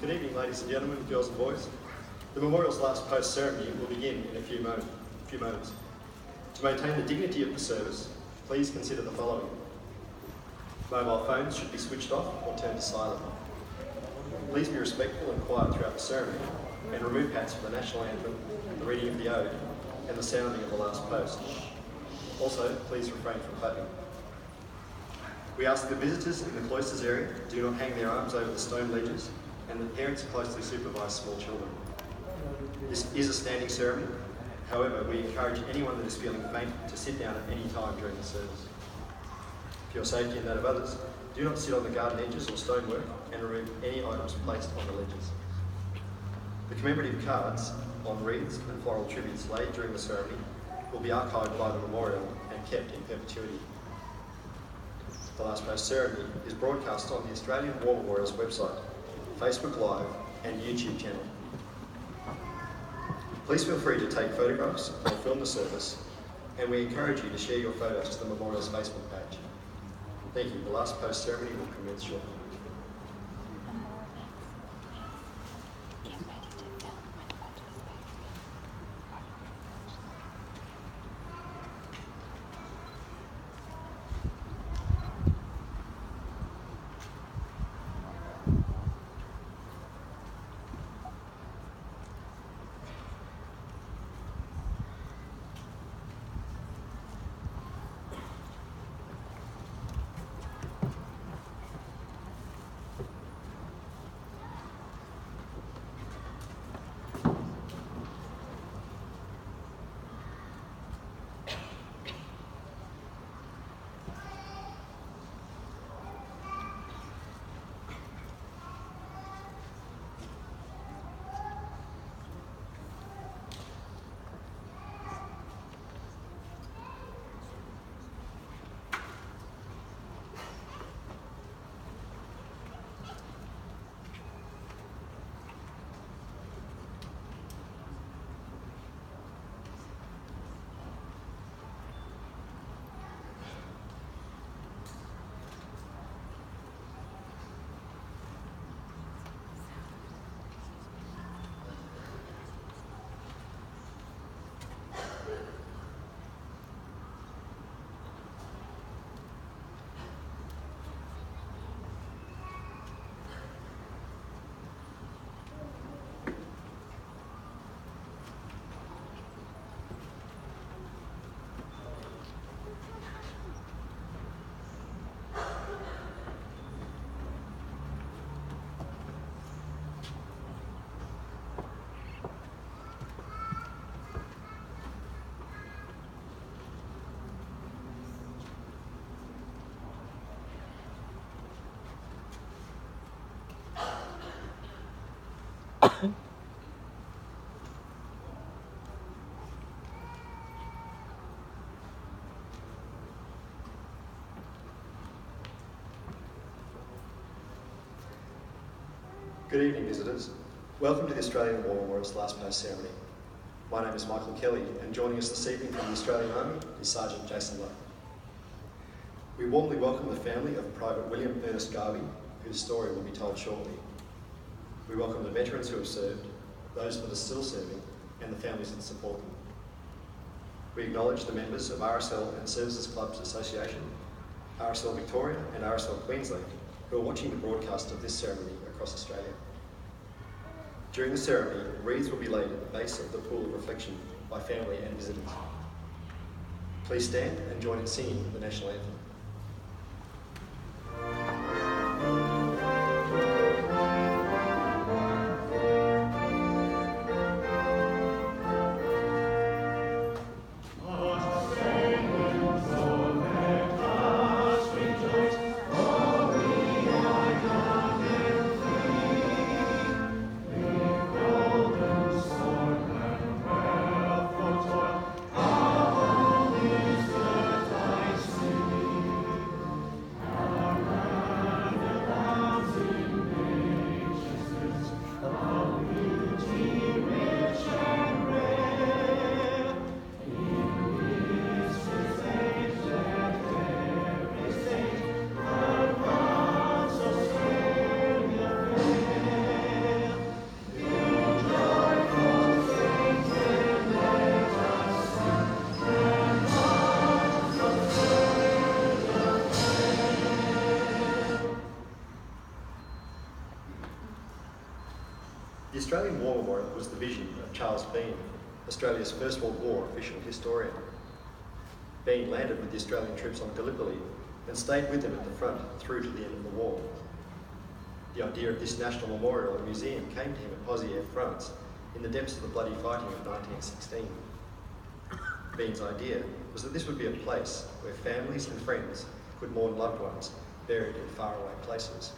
Good evening, ladies and gentlemen, girls and boys. The memorial's last post ceremony will begin in a few moments. To maintain the dignity of the service, please consider the following. Mobile phones should be switched off or turned to silent. Please be respectful and quiet throughout the ceremony and remove hats for the national anthem, the reading of the ode and the sounding of the last post. Also, please refrain from clapping. We ask that visitors in the cloisters area do not hang their arms over the stone ledges and that parents closely supervise small children. This is a standing ceremony. However, we encourage anyone that is feeling faint to sit down at any time during the service. For your safety and that of others, do not sit on the garden edges or stonework and remove any items placed on the ledges. The commemorative cards on wreaths and floral tributes laid during the ceremony will be archived by the memorial and kept in perpetuity. The last post ceremony is broadcast on the Australian War Memorial's website, Facebook Live and YouTube channel. Please feel free to take photographs or film the service, and we encourage you to share your photos to the memorial's Facebook page. Thank you. The last post ceremony will commence shortly. Good evening, visitors. Welcome to the Australian War Memorial's last post ceremony. My name is Michael Kelly, and joining us this evening from the Australian Army is Sergeant Jason Lowe. We warmly welcome the family of Private William Ernest Garvey, whose story will be told shortly. We welcome the veterans who have served, those that are still serving, and the families that support them. We acknowledge the members of RSL and Services Clubs Association, RSL Victoria and RSL Queensland, who are watching the broadcast of this ceremony across Australia. During the ceremony, wreaths will be laid at the base of the pool of reflection by family and visitors. Please stand and join in singing the national anthem. See The Australian War Memorial was the vision of Charles Bean, Australia's First World War official historian. Bean landed with the Australian troops on Gallipoli and stayed with them at the front through to the end of the war. The idea of this national memorial and museum came to him at Pozieres, France, in the depths of the bloody fighting of 1916. Bean's idea was that this would be a place where families and friends could mourn loved ones buried in faraway places.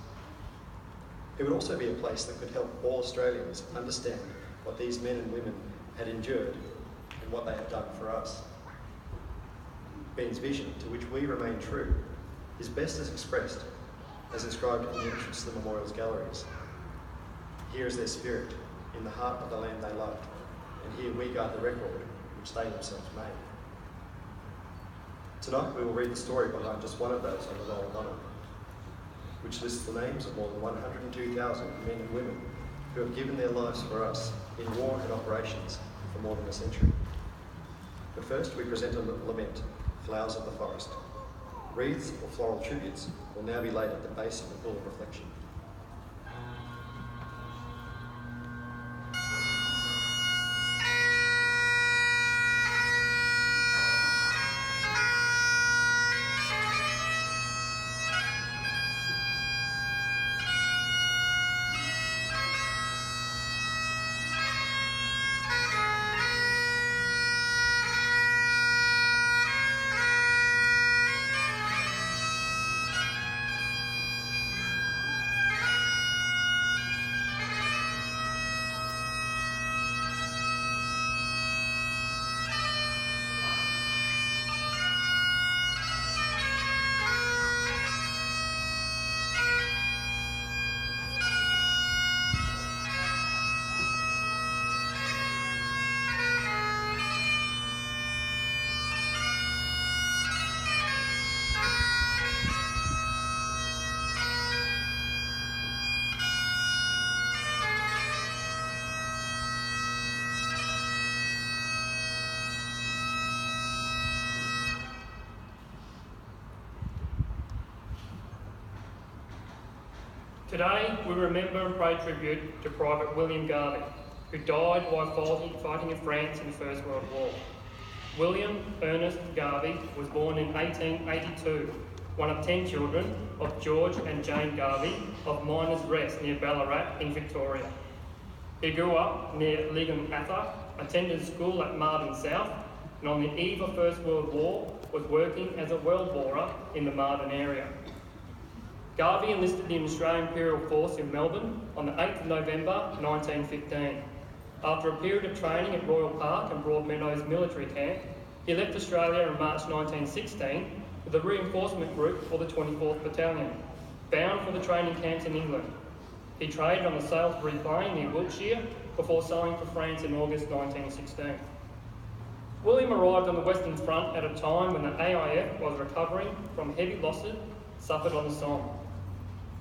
It would also be a place that could help all Australians understand what these men and women had endured and what they had done for us. Bean's vision, to which we remain true, is best as expressed as inscribed on the entrance to the memorial's galleries. Here is their spirit, in the heart of the land they loved, and here we guard the record which they themselves made. Tonight we will read the story behind just one of those on the roll of honour, which lists the names of more than 102,000 men and women who have given their lives for us in war and operations for more than a century. But first we present a lament, Flowers of the Forest. Wreaths or floral tributes will now be laid at the base of the pool of reflection. Today, we remember and pay tribute to Private William Garvey, who died while fighting in France in the First World War. William Ernest Garvey was born in 1882, one of 10 children of George and Jane Garvey of Miners' Rest near Ballarat in Victoria. He grew up near Ligonatha, attended school at Marden South, and on the eve of First World War was working as a well borer in the Marden area. Garvey enlisted in the Australian Imperial Force in Melbourne on the 8th of November 1915. After a period of training at Royal Park and Broadmeadows military camp, he left Australia in March 1916 with a reinforcement group for the 24th Battalion, bound for the training camps in England. He traded on the Salisbury Plain near Wiltshire before sailing for France in August 1916. William arrived on the Western Front at a time when the AIF was recovering from heavy losses suffered on the Somme.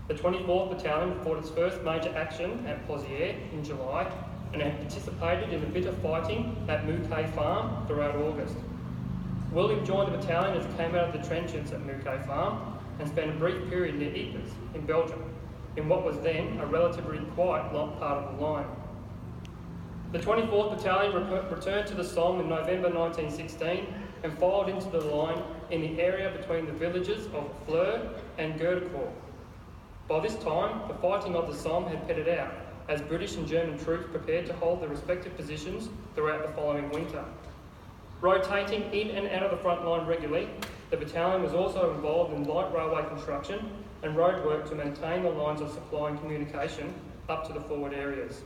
The 24th Battalion fought its first major action at Pozieres in July and had participated in the bitter fighting at Mouquet Farm throughout August. William joined the battalion as it came out of the trenches at Mouquet Farm and spent a brief period near Ypres in Belgium, in what was then a relatively quiet part of the line. The 24th Battalion returned to the Somme in November 1916 and filed into the line in the area between the villages of Fleur and Gerdecourt. By this time, the fighting of the Somme had pettered out, as British and German troops prepared to hold their respective positions throughout the following winter. Rotating in and out of the front line regularly, the battalion was also involved in light railway construction and road work to maintain the lines of supply and communication up to the forward areas.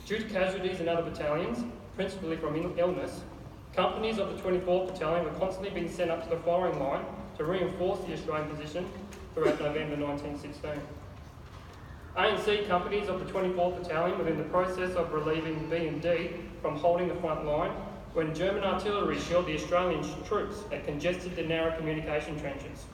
Due to casualties in other battalions, principally from illness, companies of the 24th Battalion were constantly being sent up to the firing line to reinforce the Australian position throughout November 1916. ANC companies of the 24th Battalion were in the process of relieving B&D from holding the front line when German artillery shelled the Australian troops that congested the narrow communication trenches.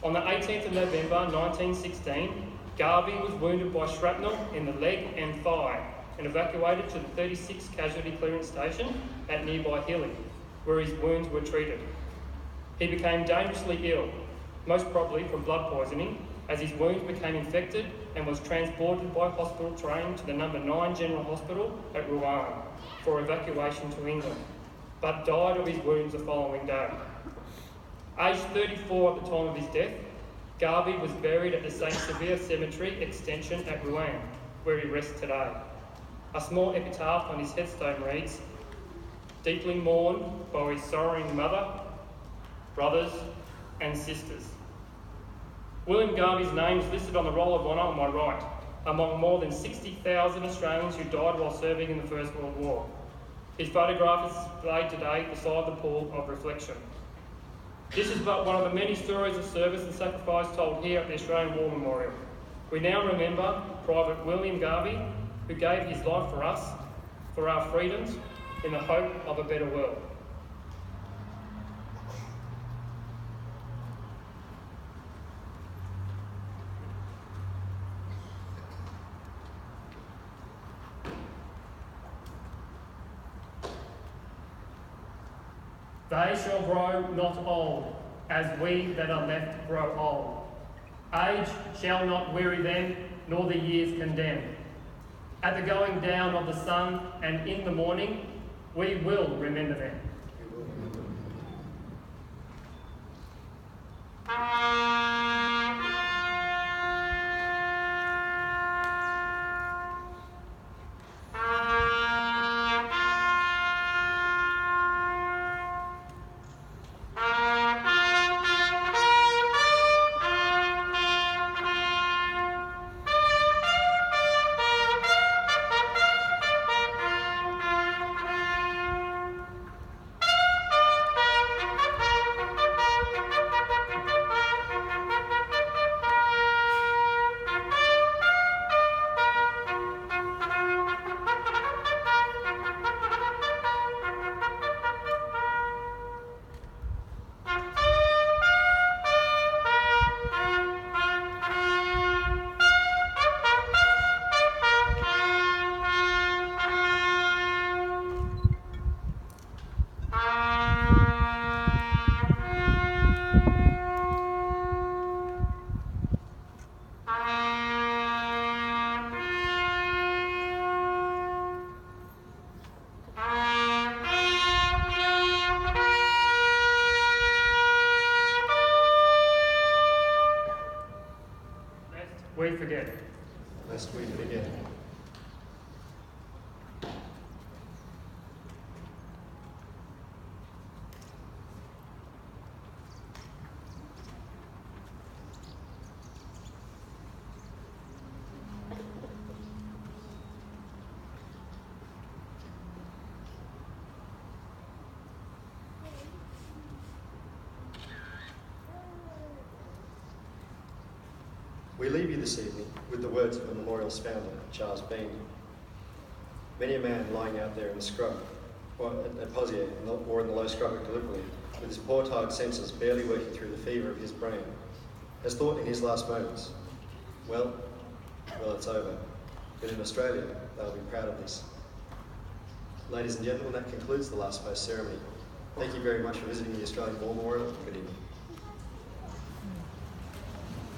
On the 18th of November 1916, Garvey was wounded by shrapnel in the leg and thigh and evacuated to the 36th Casualty Clearance Station at nearby Hilly, where his wounds were treated. He became dangerously ill, most probably from blood poisoning, as his wounds became infected and was transported by hospital train to the No. 9 General Hospital at Rouen for evacuation to England, but died of his wounds the following day. Aged 34 at the time of his death, Garvey was buried at the St. Severe Cemetery Extension at Rouen, where he rests today. A small epitaph on his headstone reads, "Deeply mourned by his sorrowing mother, brothers and sisters." William Garvey's name is listed on the Roll of Honour on my right, among more than 60,000 Australians who died while serving in the First World War. His photograph is displayed today beside the pool of reflection. This is but one of the many stories of service and sacrifice told here at the Australian War Memorial. We now remember Private William Garvey, who gave his life for us, for our freedoms, in the hope of a better world. They shall grow not old, as we that are left grow old. Age shall not weary them, nor the years condemn. At the going down of the sun and in the morning, we will remember them. We forget. Lest we forget. We leave you this evening with the words of the memorial's founder, Charles Bean. Many a man lying out there in the scrub, or at Posier, or in the low scrub at Gallipoli, with his poor tired senses barely working through the fever of his brain, has thought in his last moments, well, it's over. But in Australia, they'll be proud of this. Ladies and gentlemen, that concludes the last post ceremony. Thank you very much for visiting the Australian War Memorial. Good evening.